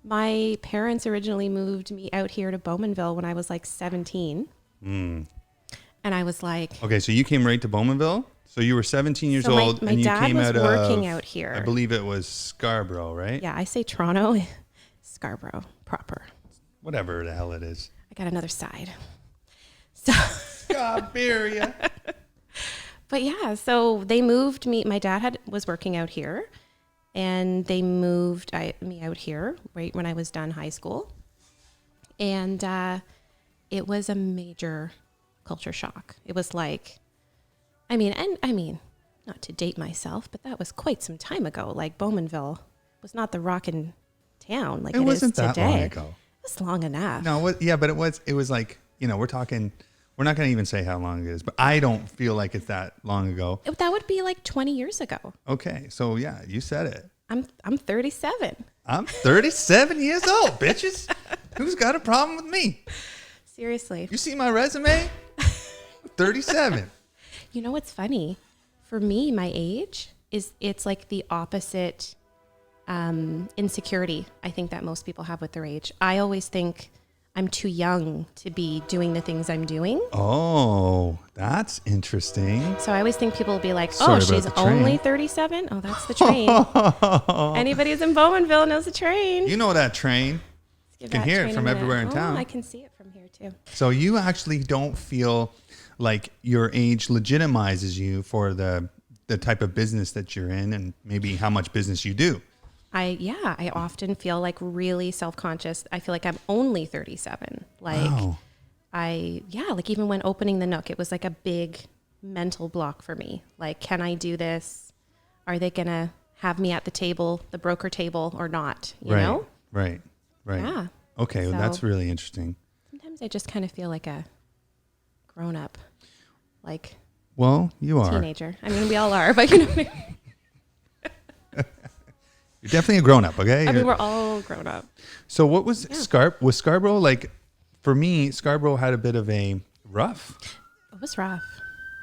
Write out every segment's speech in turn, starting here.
My parents originally moved me out here to Bowmanville when I was like 17. And I was like... Okay, so you came right to Bowmanville? So you were 17 years old my and you dad came was out working of, out here. I believe it was Scarborough, right? Yeah, I say Toronto, Scarborough proper. Whatever the hell it is. I got another side. So Scarborough. But yeah, so they moved me. My dad was working out here, and they moved me out here right when I was done high school. And it was a major culture shock. It was like, I mean, not to date myself, but that was quite some time ago. Like Bowmanville was not the rockin' town like it wasn't is today. that long ago. It was long enough. No, yeah, but it was like, we're not going to even say how long it is, but I don't feel like it's that long ago. That would be like 20 years ago. Okay, so yeah, you said it. I'm 37. I'm 37 years old, bitches. Who's got a problem with me? Seriously. You see my resume? 37. You know what's funny? For me, my age it's like the opposite insecurity I think that most people have with their age. I always think I'm too young to be doing the things I'm doing. Oh, that's interesting. So I always think people will be like, Sorry she's only 37? Oh, that's the train. Anybody who's in Bowmanville knows the train. You know that train. You can hear it from everywhere in town. I can see it from here too. So you actually don't feel like your age legitimizes you for the type of business that you're in and maybe how much business you do. I often feel like really self-conscious. I feel like I'm only 37. Like, wow. Like even when opening the Nook, it was like a big mental block for me. Like, can I do this? Are they going to have me at the table, the broker table, or not? You know? Right. Yeah. Okay, well, that's really interesting. Sometimes I just kind of feel like a grown-up, like, well, you are teenager. I mean, we all are, but you know what I mean? You're definitely a grown-up, okay? I mean, we're all grown up. So what was was Scarborough, like, for me, Scarborough had a bit of a rough. It was rough.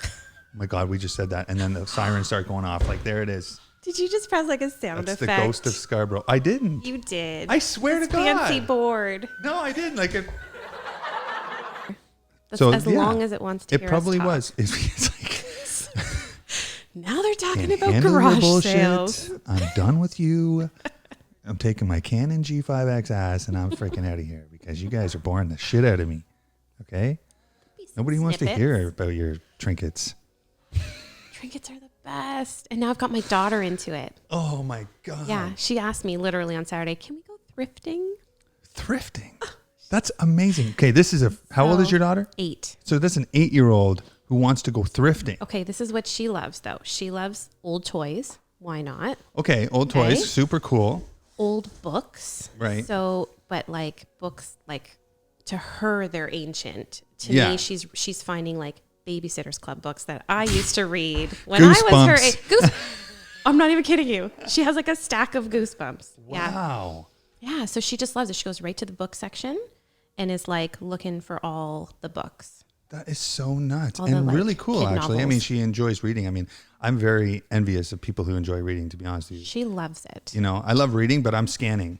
Oh my God, we just said that. And then the sirens start going off. Like, there it is. Did you just press like a sound That's effect? the ghost of Scarborough. I didn't. You did. I swear to God. Fancy board. No, I didn't. Like, That's as long as it wants to it hear probably us talk. was. It's like, now they're talking can't about handle your garage bullshit. sales. I'm done with you. I'm taking my Canon G5X ass and I'm freaking out of here because you guys are boring the shit out of me. Okay? Nobody wants to hear about your trinkets. Trinkets are the best. And now I've got my daughter into it. Oh my God. Yeah. She asked me literally on Saturday, can we go thrifting? Thrifting? That's amazing. Okay, this is how old is your daughter? 8. So that's an 8-year-old who wants to go thrifting. Okay, this is what she loves though. She loves old toys. Why not? Okay, old toys, super cool. Old books. Right. So, but like books, like to her, they're ancient. To me, she's finding like Babysitter's Club books that I used to read when I was her age. I'm not even kidding you. She has like a stack of Goosebumps. Wow. Yeah. So she just loves it. She goes right to the book section and is like looking for all the books. That is so nuts all and the, really cool, actually. Novels. I mean, she enjoys reading. I mean, I'm very envious of people who enjoy reading, to be honest with you. She loves it. You know, I love reading, but I'm scanning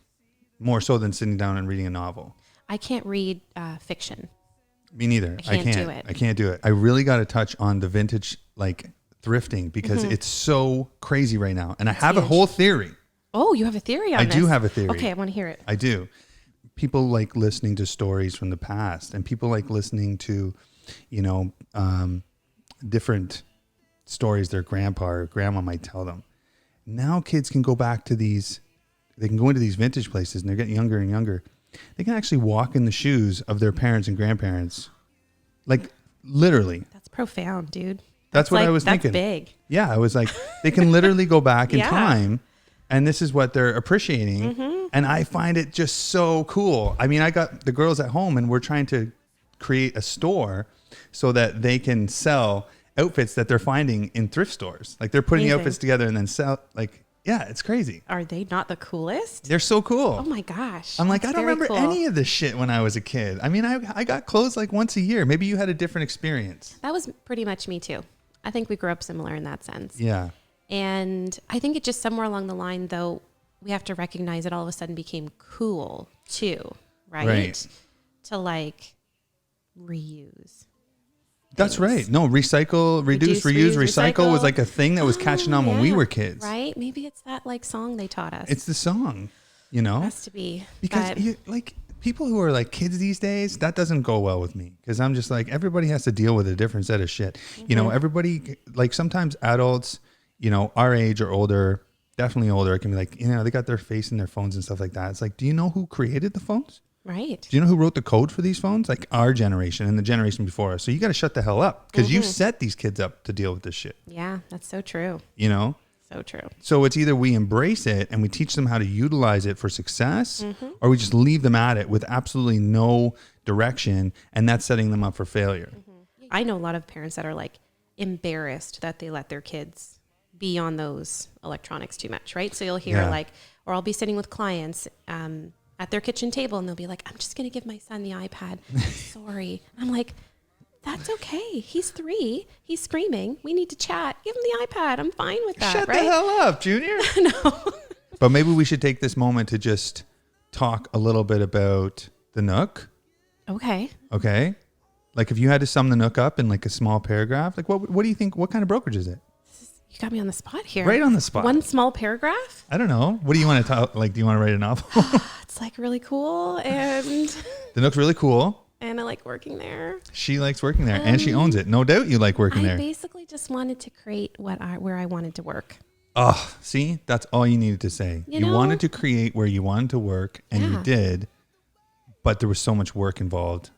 more so than sitting down and reading a novel. I can't read fiction. Me neither. I can't do it. I can't do it. I really got to touch on the vintage, like thrifting, because it's so crazy right now. And I have a whole theory. Oh, you have a theory on this? I do have a theory. Okay, I want to hear it. I do. People like listening to stories from the past, and people like listening to, you know, different stories their grandpa or grandma might tell them. Now kids can go back to these, they can go into these vintage places and they're getting younger and younger. They can actually walk in the shoes of their parents and grandparents. Like literally. That's profound, dude. That's what like, I was thinking. That's big. Yeah, I was like, they can literally go back in time and this is what they're appreciating. Mm-hmm. And I find it just so cool. I mean, I got the girls at home and we're trying to create a store so that they can sell outfits that they're finding in thrift stores. Like they're putting the outfits together and then sell, like, yeah, it's crazy. Are they not the coolest? They're so cool. Oh my gosh. I'm like, I don't remember any of this shit when I was a kid. I mean, I got clothes like once a year. Maybe you had a different experience. That was pretty much me too. I think we grew up similar in that sense. Yeah. And I think it just somewhere along the line though, we have to recognize it all of a sudden became cool too, right? Right. To like reuse. That's things. right. No, recycle, reduce, reuse, recycle was like a thing that was catching on when we were kids. Right? Maybe it's that like song they taught us. It's the song, you know? Has to be. Because people who are like kids these days, that doesn't go well with me. Because I'm just like, everybody has to deal with a different set of shit. Mm-hmm. You know, everybody, like sometimes adults, you know, our age or older, definitely older, it can be like, you know, they got their face in their phones and stuff like that. It's like, do you know who created the phones? Right. Do you know who wrote the code for these phones? Like our generation and the generation before us. So you got to shut the hell up because you set these kids up to deal with this shit. Yeah, that's so true. You know? So true. So it's either we embrace it and we teach them how to utilize it for success, or we just leave them at it with absolutely no direction, and that's setting them up for failure. Mm-hmm. I know a lot of parents that are like embarrassed that they let their kids be on those electronics too much, right? So you'll hear like, or I'll be sitting with clients at their kitchen table and they'll be like, I'm just going to give my son the iPad. Sorry. I'm like, that's okay. He's 3. He's screaming. We need to chat. Give him the iPad. I'm fine with that. Shut right? the hell up, Junior. No. But maybe we should take this moment to just talk a little bit about the Nook. Okay. Okay. Like if you had to sum the Nook up in like a small paragraph, like what do you think, what kind of brokerage is it? You got me on the spot here. Right on the spot. One small paragraph? I don't know. What do you want to talk? Like, do you want to write a novel? It's like really cool and The Nook's really cool. And I like working there. She likes working there and she owns it. No doubt you like working there. I basically just wanted to create where I wanted to work. Oh, see, that's all you needed to say. You wanted to create where you wanted to work and you did, but there was so much work involved.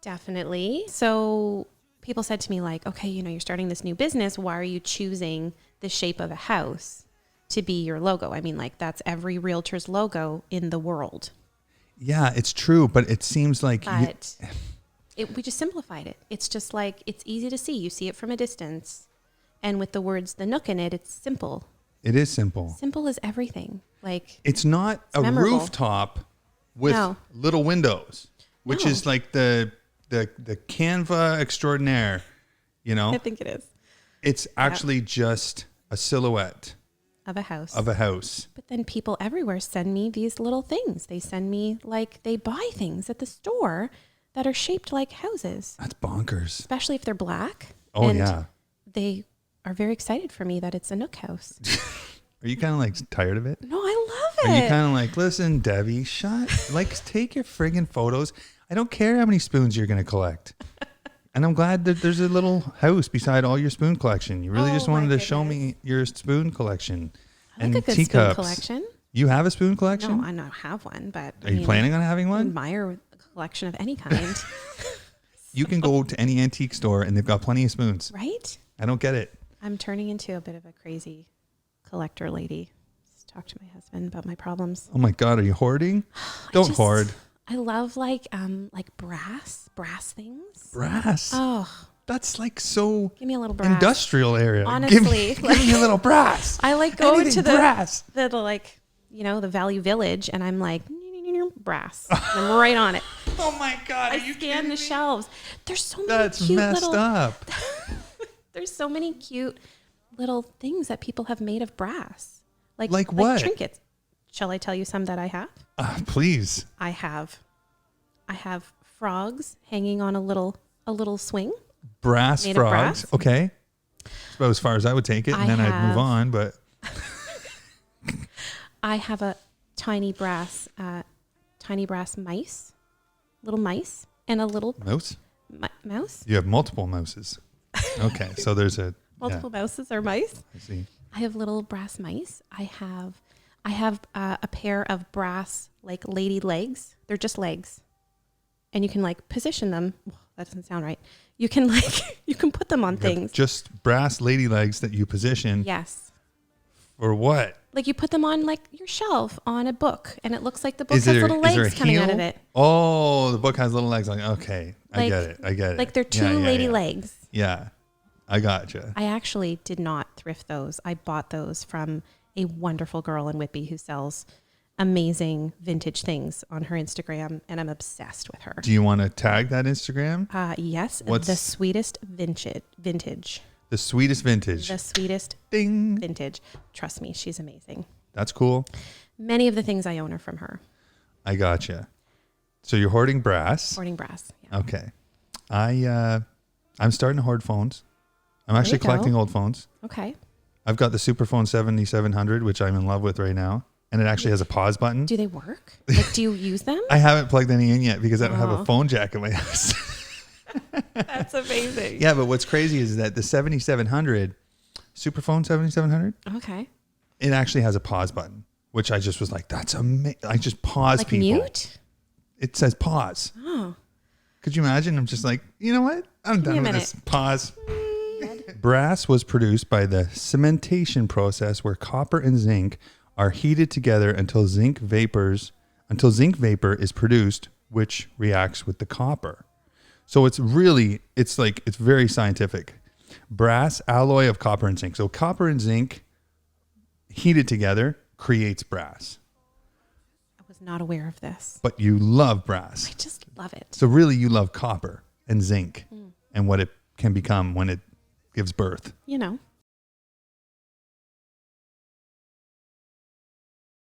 Definitely. So people said to me like, okay, you know, you're starting this new business. Why are you choosing the shape of a house to be your logo? I mean, like that's every realtor's logo in the world. Yeah, it's true, but it seems like... we just simplified it. It's just like, it's easy to see. You see it from a distance. And with the words, the Nook in it, it's simple. It is simple. Simple is everything. Like it's not a memorable. Rooftop with little windows, which is like the Canva extraordinaire, you know? I think it is. It's actually just a silhouette. Of a house. But then people everywhere send me these little things. They send me like they buy things at the store that are shaped like houses. That's bonkers. Especially if they're black. Oh, and they are very excited for me that it's a Nook house. Are you kind of like tired of it? No, I love it. Are you kind of like, listen, Debbie, take your friggin' photos. I don't care how many spoons you're going to collect. And I'm glad that there's a little house beside all your spoon collection. You really just wanted to show me your spoon collection. I like a good spoon collection. You have a spoon collection? No, I don't have one, but... Are you planning on having one? I admire a collection of any kind. You can go to any antique store and they've got plenty of spoons. Right? I don't get it. I'm turning into a bit of a crazy collector lady. Just talk to my husband about my problems. Oh my God, are you hoarding? Don't hoard. I love like brass things. Brass. Oh, that's like so. Give me a little brass. Industrial area. Honestly, give me a little brass. I like going to brass. the like the Value Village, and I'm like brass. I'm right on it. Oh my God! I scan the shelves. There's so many. That's cute messed up. There's so many cute little things that people have made of brass. Like what? Like trinkets. Shall I tell you some that I have? Please. I have frogs hanging on a little swing. Brass made frogs. Of brass. Okay. That's about as far as I would take it, and then I'd move on. But I have a tiny brass mice, little mice, and a little mouse. Mouse. You have multiple mouses. Okay, so there's multiple mouses or mice. I see. I have little brass mice. I have a pair of brass like lady legs. They're just legs, and you can like position them. That doesn't sound right. You can put them on things. Just brass lady legs that you position. Yes. For what? Like you put them on like your shelf on a book, and it looks like the book has little legs coming out of it. Oh, the book has little legs. Like, okay, I get it. Like they're two lady legs. Yeah, I gotcha. I actually did not thrift those. I bought those from a wonderful girl in Whitby who sells amazing vintage things on her Instagram, and I'm obsessed with her. Do you want to tag that Instagram? Yes. What's the sweetest vintage? The sweetest vintage. The sweetest Ding. vintage. Trust me, she's amazing. That's cool. Many of the things I own are from her. I gotcha. So you're hoarding brass. Hoarding brass. Yeah. Okay. I'm starting to hoard phones. I'm actually collecting old phones. Okay. I've got the Superphone 7700, which I'm in love with right now. And it actually has a pause button. Do they work? Like, do you use them? I haven't plugged any in yet because I don't have a phone jack in my house. That's amazing. Yeah, but what's crazy is that the 7700, Superphone 7700, Okay. it actually has a pause button, which I just was like, that's amazing. I just pause Like people. mute? It says pause. Oh. Could you imagine? I'm just like, you know what? I'm done with this. Pause. Brass was produced by the cementation process where copper and zinc are heated together until zinc vapor is produced, which reacts with the copper. So it's very scientific. Brass, alloy of copper and zinc. So copper and zinc heated together creates brass. I was not aware of this. But you love brass. I just love it. So really you love copper and zinc and what it can become when it gives birth. You know.